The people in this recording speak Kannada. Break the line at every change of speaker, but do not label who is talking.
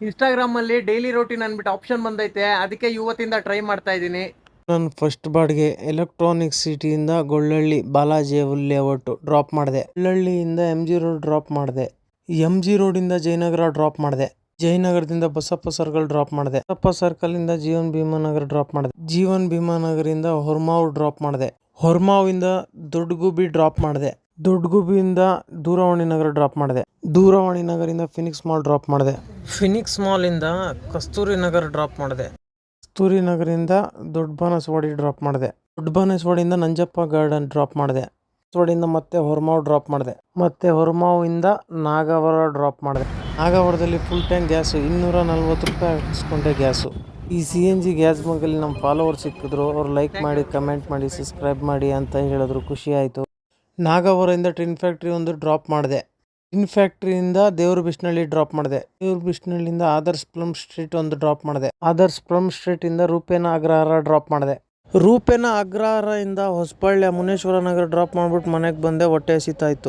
ಇನ್ಸ್ಟಾಗ್ರಾಮಲ್ಲಿ ಡೈಲಿ ರೂಟೀನ್ ಅಂದ್ಬಿಟ್ಟು ಆಪ್ಷನ್ ಬಂದೈತೆ, ಅದಕ್ಕೆ ಇವತ್ತಿಂದ ಟ್ರೈ ಮಾಡ್ತಾ ಇದ್ದೀನಿ.
ನನ್ನ ಫಸ್ಟ್ ಬಾಡಿಗೆ ಎಲೆಕ್ಟ್ರಾನಿಕ್ ಸಿಟಿಯಿಂದ ಗೊಳ್ಳಳ್ಳಿ ಬಾಲಾಜಿ ಲೇಔಟ್ ಡ್ರಾಪ್ ಮಾಡಿದೆ. ಗೊಳ್ಳಳ್ಳಿಯಿಂದ MG ರೋಡ್ ಡ್ರಾಪ್ ಮಾಡಿದೆ. MG ರೋಡಿಂದ ಜಯನಗರ ಡ್ರಾಪ್ ಮಾಡಿದೆ. ಜಯನಗರದಿಂದ ಬಸಪ್ಪ ಸರ್ಕಲ್ ಡ್ರಾಪ್ ಮಾಡಿದೆ. ಬಸಪ್ಪ ಸರ್ಕಲ್ ಇಂದ ಜೀವನ್ ಭೀಮಾನಗರ್ ಡ್ರಾಪ್ ಮಾಡಿದೆ. ಜೀವನ್ ಭೀಮಾನಗರಿಂದ ಹೊರಮಾವು ಡ್ರಾಪ್ ಮಾಡಿದೆ. ಹೊರಮಾವಿಂದ ದೊಡ್ಡಗುಬಿ ಡ್ರಾಪ್ ಮಾಡಿದೆ. ದೊಡ್ಡಗುಬಿಯಿಂದ ದೂರವಾಣಿ ನಗರ ಡ್ರಾಪ್ ಮಾಡಿದೆ. ದೂರವಾಣಿ ನಗರಿಂದ ಫಿನಿಕ್ಸ್ ಮಾಲ್ ಡ್ರಾಪ್ ಮಾಡಿದೆ. ಫಿನಿಕ್ಸ್ ಮಾಲ್ ಇಂದ ಕಸ್ತೂರಿ ನಗರ್ ಡ್ರಾಪ್ ಮಾಡಿದೆ. ಕಸ್ತೂರಿ ನಗರಿಂದ ದೊಡ್ಡ ಬಾನಸವಾಡಿ ಡ್ರಾಪ್ ಮಾಡಿದೆ. ದೊಡ್ಡ ಬಾನಸವಾಡಿಯಿಂದ ನಂಜಪ್ಪ ಗಾರ್ಡನ್ ಡ್ರಾಪ್ ಮಾಡಿದೆ. ಬಾನಸವಾಡಿಯಿಂದ ಮತ್ತೆ ಹೊರಮಾವು ಡ್ರಾಪ್ ಮಾಡಿದೆ. ಮತ್ತೆ ಹೊರಮಾವಿಂದ ನಾಗವರ ಡ್ರಾಪ್ ಮಾಡಿದೆ. ನಾಗವರದಲ್ಲಿ ಫುಲ್ ಟ್ಯಾಂಕ್ ಗ್ಯಾಸು 240 ರೂಪಾಯಿ ಹಾಕಿಸ್ಕೊಂಡೆ ಗ್ಯಾಸು. ಈ CNG ಗ್ಯಾಸ್ ಬಂಕಲ್ಲಿ ನಮ್ಮ ಫಾಲೋವರ್ ಸಿಕ್ಕಿದ್ರು. ಅವ್ರು ಲೈಕ್ ಮಾಡಿ, ಕಮೆಂಟ್ ಮಾಡಿ, ಸಬ್ಸ್ಕ್ರೈಬ್ ಮಾಡಿ ಅಂತ ಹೇಳಿದ್ರು. ಖುಷಿ ಆಯಿತು. ನಾಗವರದಿಂದ ಟಿನ್ ಫ್ಯಾಕ್ಟ್ರಿ ಒಂದು ಡ್ರಾಪ್ ಮಾಡಿದೆ. ಟಿನ್ ಫ್ಯಾಕ್ಟ್ರಿಯಿಂದ ದೇವ್ರ ಬಿಸ್ನಳ್ಳಿ ಡ್ರಾಪ್ ಮಾಡಿದೆ. ದೇವ್ರ ಬಿಸ್ನಳ್ಳಿಯಿಂದ ಆದರ್ಶ್ ಪ್ಲಮ್ ಸ್ಟ್ರೀಟ್ ಒಂದು ಡ್ರಾಪ್ ಮಾಡಿದೆ. ಆದರ್ಶ್ ಪ್ಲಮ್ ಸ್ಟ್ರೀಟ್ ಇಂದ ರೂಪೇನ ಅಗ್ರಹಾರ ಡ್ರಾಪ್ ಮಾಡಿದೆ. ರೂಪೇನ ಅಗ್ರಹಾರ ಇಂದ ಹೊಸಬಳ್ಳಿಯ ಮುನೇಶ್ವರ ನಗರ ಡ್ರಾಪ್ ಮಾಡ್ಬಿಟ್ಟು ಮನೆಗೆ ಬಂದೆ. ಹೊಟ್ಟೆ ಹಸಿತಾ ಇತ್ತು.